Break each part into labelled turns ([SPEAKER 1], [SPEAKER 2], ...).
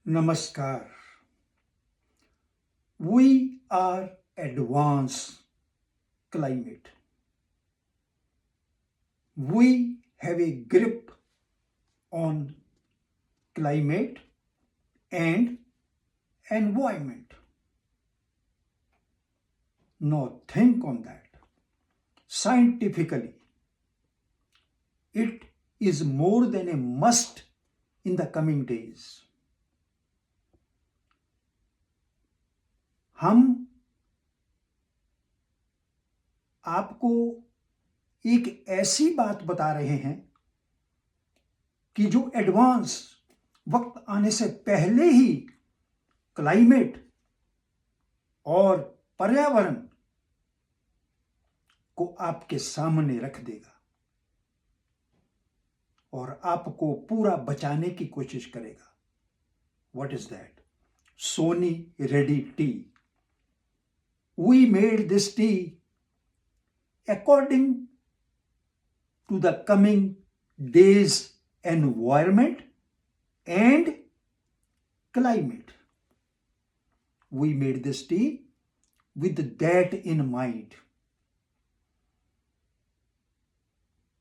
[SPEAKER 1] Namaskar. We are advanced climate. We have a grip on climate and environment. Now think on that. Scientifically, it is more than a must in the coming days. हम आपको एक ऐसी बात बता रहे हैं कि जो एडवांस वक्त आने से पहले ही क्लाइमेट और पर्यावरण को आपके सामने रख देगा और आपको पूरा बचाने की कोशिश करेगा. What is that? Sony Ready Tea. We made this tea according to the coming days' environment and climate. We made this tea with that in mind.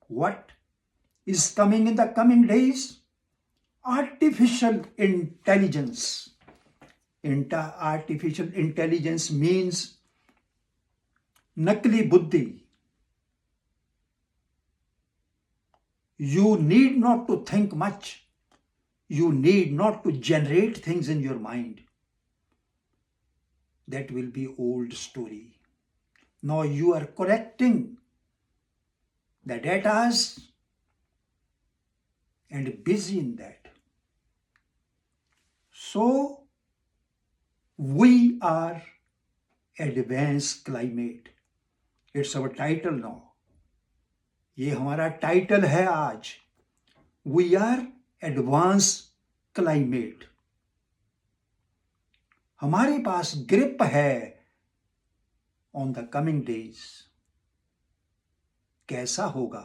[SPEAKER 1] What is coming in the coming days? Artificial intelligence. Artificial intelligence means nakli buddhi. You need not to think much. You need not to generate things in your mind. That will be old story. Now you are correcting the datas and busy in that. So we are advanced climate. It's our title now. ये हमारा title है आज. We are advanced climate. हमारे पास grip है on the coming days. कैसा होगा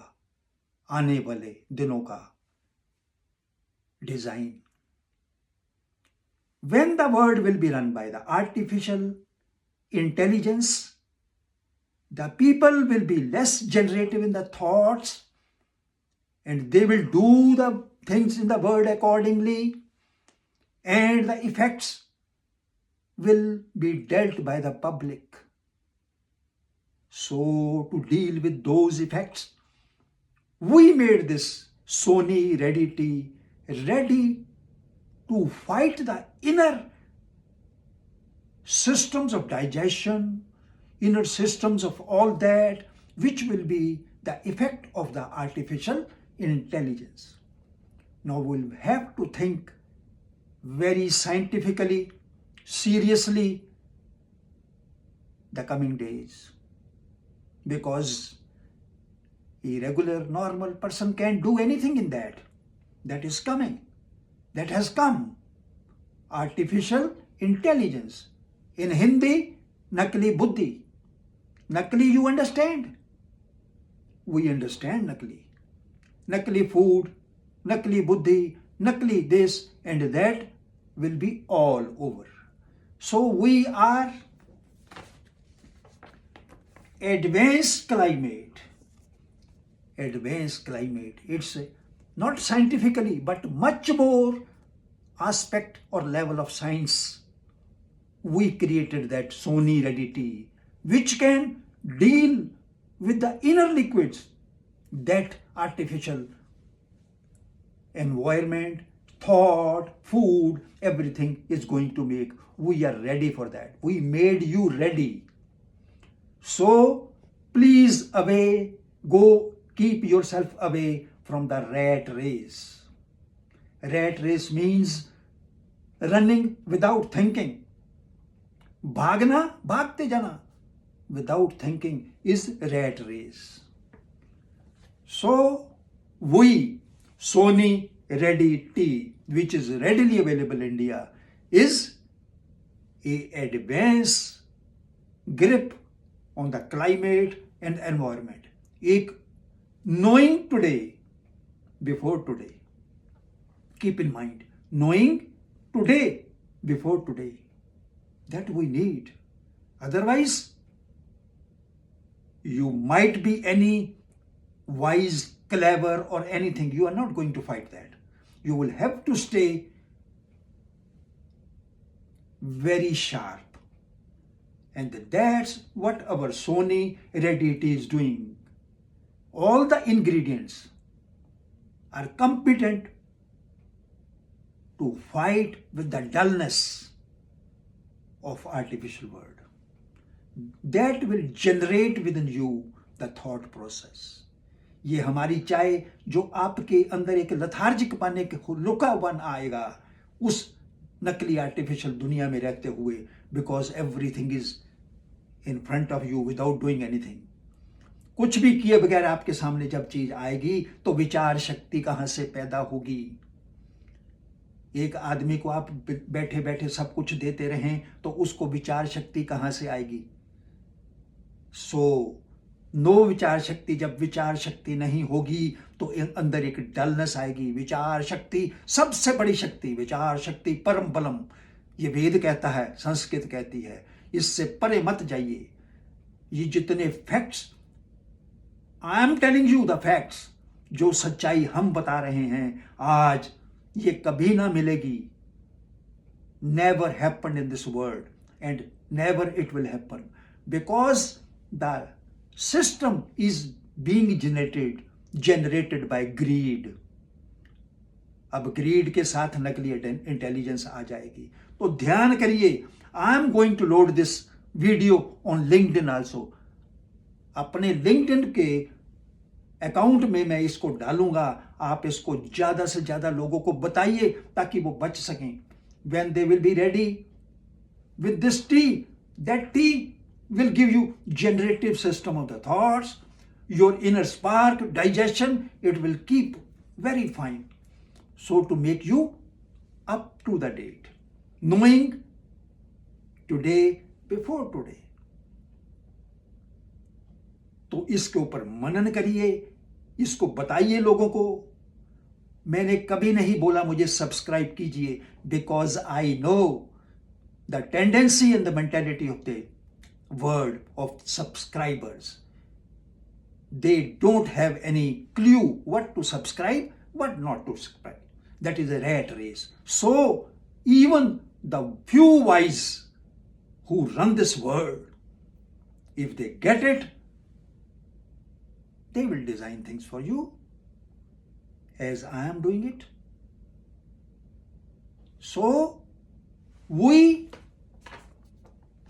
[SPEAKER 1] आने वाले दिनों का design. When the world will be run by the artificial intelligence, the people will be less generative in the thoughts and they will do the things in the world accordingly, and the effects will be dealt by the public. So to deal with those effects, we made this Sony Ready Tea ready to fight the inner systems of digestion, inner systems of all that, which will be the effect of the artificial intelligence. Now we'll have to think very scientifically, seriously, the coming days, because a regular normal person can't do anything in that. That is coming. That has come. Artificial intelligence. In Hindi, nakli buddhi. Nakli you understand. We understand nakli. Nakli food, nakli buddhi, nakli this and that will be all over. So we are advanced climate. Advanced climate. It's not scientifically, but much more aspect or level of science. We created that Sony Ready Tea, which can deal with the inner liquids that artificial environment, thought, food, everything is going to make. We are ready for that. We made you ready. So please keep yourself away from the rat race. Rat race means running without thinking. Bhagna, bhagte jana, without thinking is rat race. So we, Sony Ready Tea, which is readily available in India, is a advanced grip on the climate and environment. Knowing today before today. Keep in mind, knowing today, before today. That we need. Otherwise, you might be any wise, clever, or anything. You are not going to fight that. You will have to stay very sharp. And that's what our Sony Reddy is doing. All the ingredients are competent to fight with the dullness of artificial world. That will generate within you the thought process. ये हमारी चाय जो आपके अंदर एक lethargic पाने के लुका बन आएगा उस नकली आर्टिफिशियल दुनिया में रहते हुए, because everything is in front of you without doing anything. कुछ भी किए बगैर आपके सामने जब चीज आएगी तो विचार शक्ति कहां से पैदा होगी. एक आदमी को आप बैठे बैठे सब कुछ देते रहें तो उसको विचार शक्ति कहां से आएगी. सो नो विचार शक्ति. जब विचार शक्ति नहीं होगी तो अंदर एक डलनेस आएगी. विचार शक्ति सबसे बड़ी शक्ति, विचार शक्ति परम बलम, ये वेद कहता है, संस्कृत कहती है. इससे परे मत जाइए. ये जितने facts, I am telling you the facts, जो सच्चाई हम बता रहे हैं आज, ये कभी ना मिलेगी. Never happen in this world and never it will happen, because the system is being generated by greed. अब ग्रीड के साथ नकली इंटेलिजेंस आ जाएगी. तो ध्यान करिए. I am going to load this video on LinkedIn also. अपने लिंक्डइन के अकाउंट में मैं इसको डालूंगा. आप इसको ज्यादा से ज्यादा लोगों को बताइए ताकि वो बच सकें. when they will be ready with this tea, that tea will give you generative system of the thoughts, your inner spark, digestion, it will keep very fine. So to make you up to the date, knowing today before today. तो इसके ऊपर मनन करिए, इसको बताइए लोगों को. मैंने कभी नहीं बोला मुझे सब्सक्राइब कीजिए, because I know the tendency and the mentality of the world of subscribers. They don't have any clue what to subscribe, what not to subscribe. That is a rat race. So even the few wise who run this world, if they get it, they will design things for you as I am doing it. So we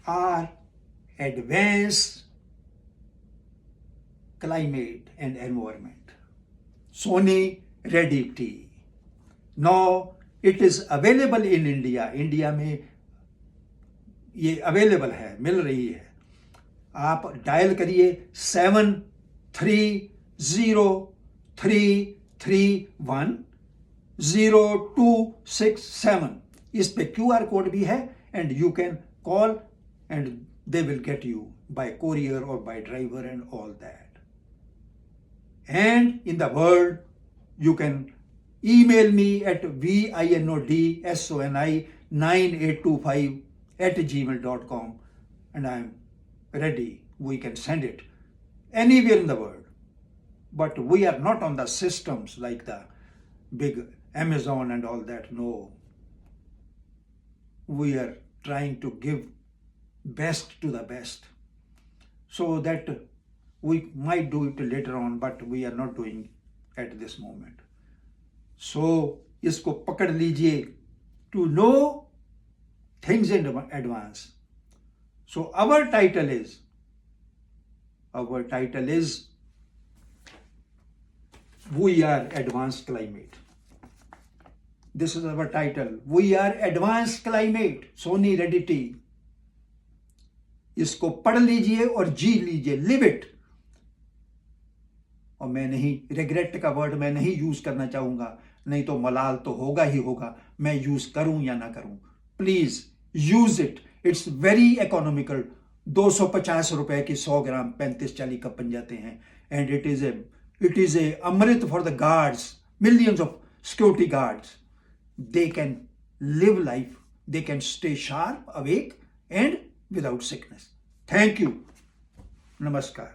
[SPEAKER 1] are advanced climate and environment. Sony Reddy tea. Now it is available in India. India में ये available है, मिल रही है. आप dial करिए 7303310267. इस पे QR code भी है and you can call and they will get you by courier or by driver and all that. And in the world, you can email me at vinodsoni9825@gmail.com and I am ready. We can send it anywhere in the world. But we are not on the systems like the big Amazon and all that. No. We are trying to give best to the best, so that we might do it later on, but we are not doing at this moment. So isko pakad lijiye to know things in advance. So our title is We Are Advanced Climate. This is our title. We are Advanced Climate. Sony Reddy tea. इसको पढ़ लीजिए और जी लीजिए, live it. और मैं नहीं, regret का word मैं नहीं यूज करना चाहूंगा, नहीं तो मलाल तो होगा ही होगा, मैं यूज करूं या ना करूं. Please use it. It's very economical. 250 रुपए की 100 ग्राम 35-40 कप बन जाते हैं. And it is a amrit for the guards, millions of security guards. They can live life. They can stay sharp, awake, and without sickness. Thank you. Namaskar.